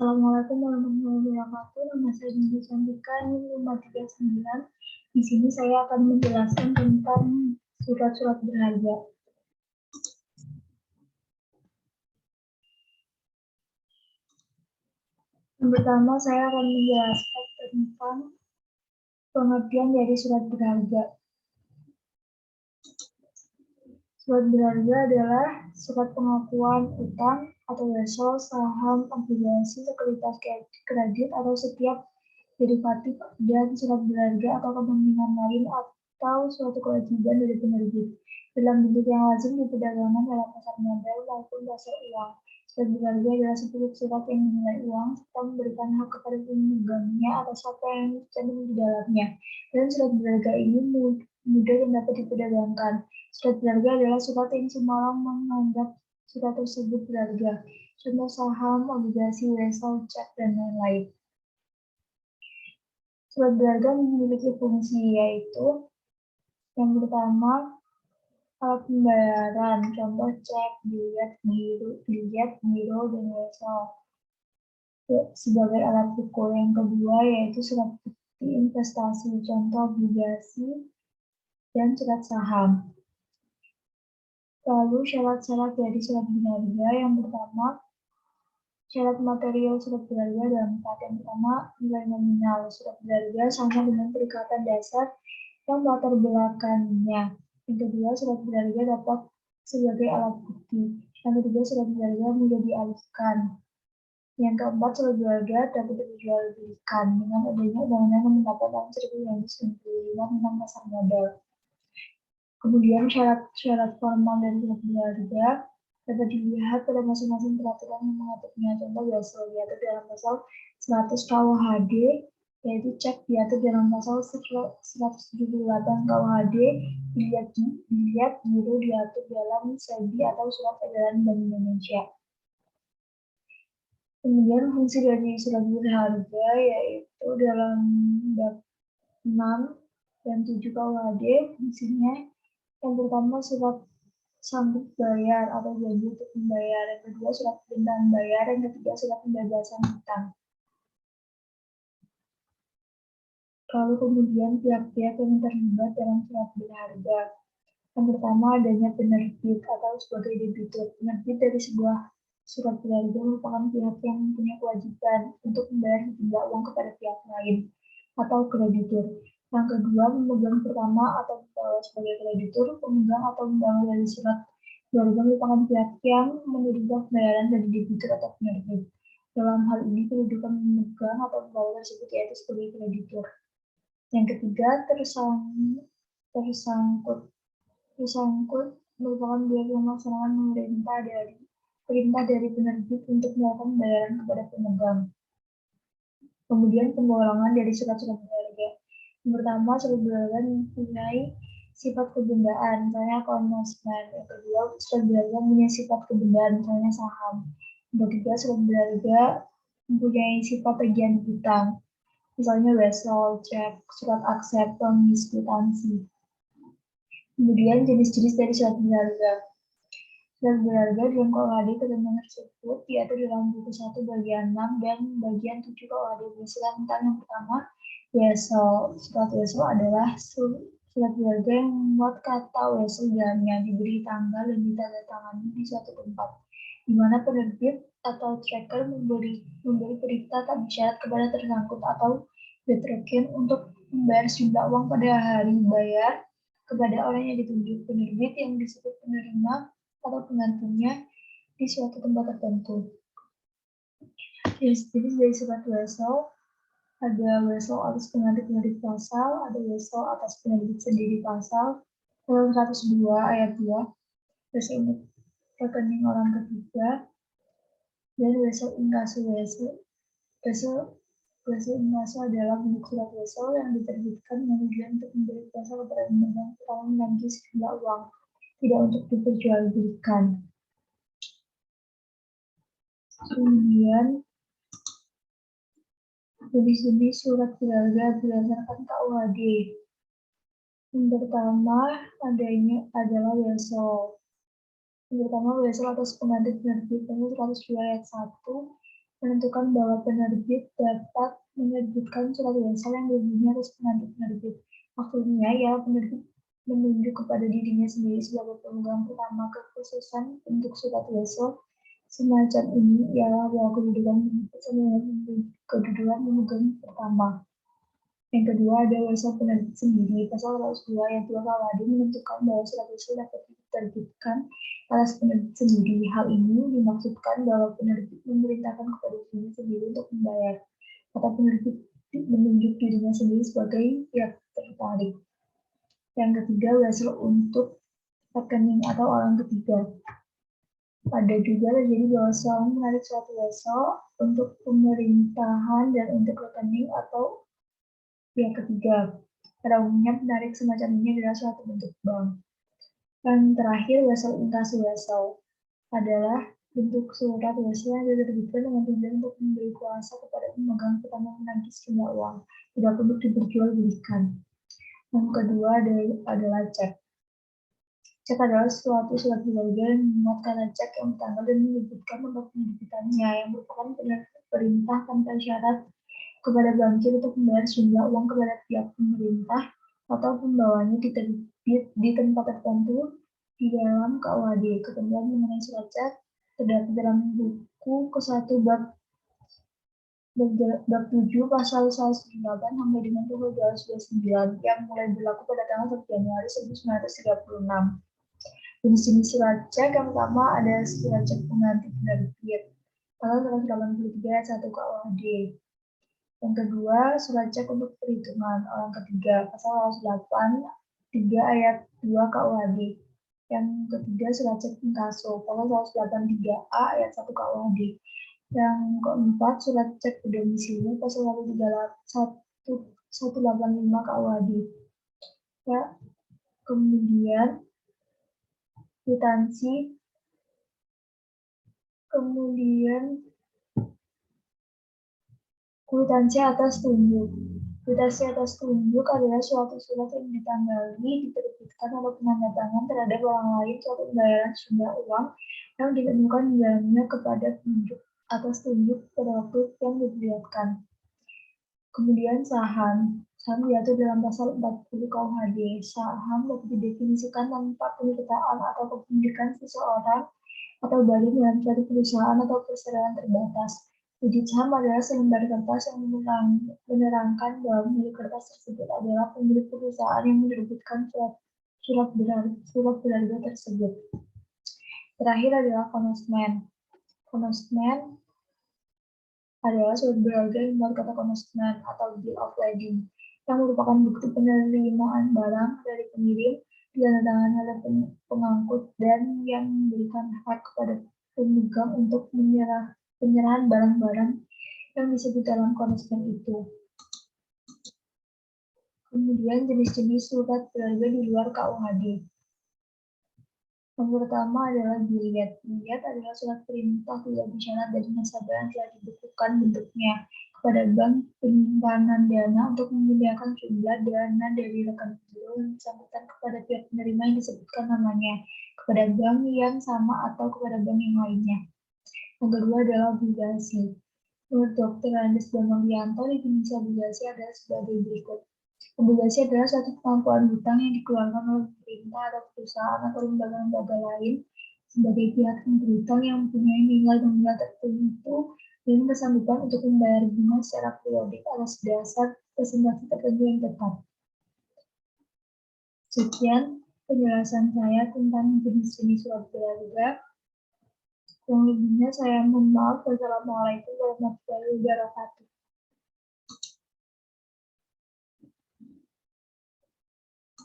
Assalamualaikum warahmatullahi wabarakatuh. Nama saya Dinda Cantika, NIM 539. Di sini saya akan menjelaskan tentang surat-surat berharga. Yang pertama, saya akan menjelaskan tentang pengertian dari surat berharga. Surat berharga adalah surat pengakuan utang atau wesel, saham, obligasi, sekuritas kredit, atau setiap derivatif dan surat berharga atau kepentingan lain atau suatu kewajiban dari penerbit dalam bentuk yang lazim di perdagangan dalam pasar modal maupun pasar uang. Surat berharga adalah sebuah surat yang menilai uang serta memberikan hak kepada pemegangnya atas apa yang tercantum di dalamnya. Dan surat berharga ini mudah dan dapat diperdagangkan. Surat berharga adalah surat yang semalam menganggap surat tersebut berharga. Contoh saham, obligasi, wesel, cek, dan lain-lain. Surat berharga memiliki fungsi yaitu yang pertama alat pembayaran, contoh cek, bilet, giro, dan wesel. Sebagai alat ukur yang kedua yaitu surat bukti investasi, contoh obligasi dan surat saham. Lalu syarat-syarat dari surat berharga yang pertama, syarat material surat berharga ada 4. Yang pertama, nilai nominal surat berharga sama dengan perikatan dasar yang latar belakangnya. Yang kedua, surat berharga dapat sebagai alat bukti. Yang ketiga, surat berharga mudah dialihkan. Yang keempat, surat berharga dapat dijualbelikan dengan adanya Undang-Undang Nomor 8 Tahun 1995 tentang pasar modal. Kemudian syarat formal dari surat berharga dapat dilihat pada masing-masing peraturan yang mengaturnya. Contoh wesel diatur dalam pasal 100 KUHD, yaitu cek diatur dalam pasal 178 KUHD, bilet giro diatur dalam SEBI atau Surat Edaran Bank Indonesia. Kemudian fungsi dari surat berharga yaitu dalam bab 6 dan 7 KUHD, fungsinya yang pertama surat sanggup bayar atau janji untuk membayar, yang kedua surat permintaan bayar, yang ketiga surat pembebasan hutang. Lalu kemudian pihak-pihak yang terlibat dalam surat berharga. Yang pertama adanya penerbit atau sebagai debitur. Penerbit dari sebuah surat berharga merupakan pihak yang mempunyai kewajiban untuk membayar sejumlah uang kepada pihak lain atau kreditur. Yang kedua, pemegang pertama atau sebagai kreditur, pemegang atau pembawa dari surat berharga merupakan pihak yang menerima pembayaran dari debitur atau penerbit. Dalam hal ini, kedudukan pemegang atau pembawa tersebut yaitu sebagai kreditur. Yang ketiga, tersangkut merupakan pihak yang melaksanakan perintah dari penerbit untuk melakukan pembayaran kepada pemegang. Kemudian penggolongan dari surat-surat berharga. Yang pertama, surat berharga mempunyai sifat kebendaan, misalnya konnosmen. Yang kedua, surat berharga mempunyai sifat kebendaan, misalnya saham. Yang ketiga, surat berharga mempunyai sifat tagihan hutang, misalnya wesel, cek, surat aksep, pengemis, kwitansi. Kemudian jenis-jenis dari surat berharga. Surat berharga dalam KUHD ketentuan tersebut diatur dalam buku 1 bagian 6 dan bagian 7 KUHD. Berisikan tentang yang pertama, wesel. Surat wesel adalah surat berharga yang membuat kata wesel dalamnya, diberi tanggal dan ditandatangani di suatu tempat, di mana penerbit atau tracker memberi perintah tak bersyarat kepada tersangkut atau betreken untuk membayar sejumlah uang pada hari bayar kepada orang yang ditunjuk. Penerbit yang disebut penerima atau penggantinya di suatu tempat tertentu. Jadi dari surat wesel, ada wesel atas penerbit pasal, ada wesel atas penerbit sendiri pasal, dalam 102 ayat 2, wesel untuk rekening orang ketiga, dan wesel inkasu wesel inkasu adalah bentuk surat wesel yang diterbitkan dengan tujuan untuk memberi kuasa kepada pemegang utang menagih sejumlah uang, tidak untuk diperjualbelikan. Kemudian jenis-jenis surat berharga berdasarkan KUHD. Yang pertama adalah wesel. Yang pertama wesel atas pengganti penerbit pasal 102 ayat 1 menentukan bahwa penerbit dapat menerbitkan surat universal yang berbunyi atas pengantin penerbit. Maksudnya, ya penerbit menunjuk kepada dirinya sendiri sebagai pemegang pertama kekhususan untuk surat universal semacam ini ialah bahwa kedudukan pemegang pertama. Yang kedua ada website penerbit sendiri. Pasal 102 ayat 2 KUHD menentukan bahwa surat website dapat diterbitkan atas penerbit sendiri. Hal ini dimaksudkan bahwa penerbit memerintahkan kepada dirinya sendiri untuk membayar. Kata penerbit menunjuk dirinya sendiri sebagai pihak tertarik. Yang ketiga, website untuk rekening atau orang ketiga. Ada juga terjadi bahwa seorang menarik suatu website untuk pemerintahan dan untuk rekening atau pihak ketiga. Pada umumnya penarik semacam ini adalah suatu bentuk bank. Dan terakhir, wesel inkasu wesel adalah bentuk surat wesel yang diterbitkan dengan tujuan untuk memberi kuasa kepada pemegang pertama menagih sejumlah uang, tidak untuk diperjualbelikan. Yang kedua adalah cek. Cek adalah suatu surat berharga yang memuat kata cek yang bertanggal dan menyebutkan tempat penerbitannya, yang merupakan perintah tanpa syarat kepada bankir untuk membayar sejumlah uang kepada pihak pemerintah atau pembawanya diterbit di tempat tertentu di dalam KUHD. Ketentuan mengenai surat cek terdapat dalam buku ke-1 bab 7 pasal 198 sampai dengan pasal 229 yang mulai berlaku pada tanggal 1 Januari 1936. Jenis-jenis surat cek yang pertama ada surat cek pengganti penerbit pasal 183 ayat 1 KUHD. Yang kedua, surat cek untuk perhitungan. Orang ketiga, pasal 108 3 ayat 2 KUHD. Yang ketiga, surat cek inkaso, pasal 183A ayat 1 KUHD. Yang keempat, surat cek domisili, pasal 185 KUHD. Ya, kemudian kwitansi, kwitansi atas tunjuk. Kwitansi atas tunjuk adalah suatu surat yang ditanggali, diterbitkan atau penandatangan terhadap orang lain suatu pembayaran sejumlah uang yang ditemukan di dalamnya kepada penunjuk atas tunjuk pada waktu yang diperlihatkan. Kemudian saham. Saham diatur dalam pasal 40 KUHD. Saham dapat didefinisikan tanpa penyertaan atau kepemilikan seseorang atau badan dalam suatu perusahaan atau perseroan terbatas. Wujud saham adalah selembar kertas yang menerangkan bahwa pemilik kertas tersebut adalah pemilik perusahaan yang menerbitkan surat berharga tersebut. Terakhir adalah konosmen. Konosmen adalah surat berharga yang membuat kata konosmen atau bill of lading yang merupakan bukti penerimaan barang dari pengirim ditandatangani oleh pengangkut dan yang memberikan hak kepada pemegang untuk penyerahan barang-barang yang disebut dalam konosmen itu. Kemudian jenis-jenis surat berharga di luar KUHD. Yang pertama adalah biliet. Biliet adalah surat perintah tidak bersyarat dari nasabah yang telah dibukukan bentuknya kepada bank penyimpanan dana untuk menyediakan jumlah dana dari rekening giro yang bersangkutan kepada pihak penerima yang disebutkan namanya, kepada bank yang sama atau kepada bank yang lainnya. Yang kedua adalah obligasi. Menurut Dr. Andes Bambang Wianto, definisi obligasi adalah sebagai berikut. Obligasi adalah suatu kemampuan hutang yang dikeluarkan oleh pemerintah atau perusahaan atau lembaga-lembaga lain sebagai pihak yang berhutang yang mempunyai nilai nominal tertentu dan kesanggupan untuk membayar bunga secara periodik atas dasar presentasi tertentu yang tetap. Sekian penjelasan saya tentang jenis-jenis surat berharga. Kurang lebihnya saya mohon maaf. Wassalamualaikum warahmatullahi wabarakatuh.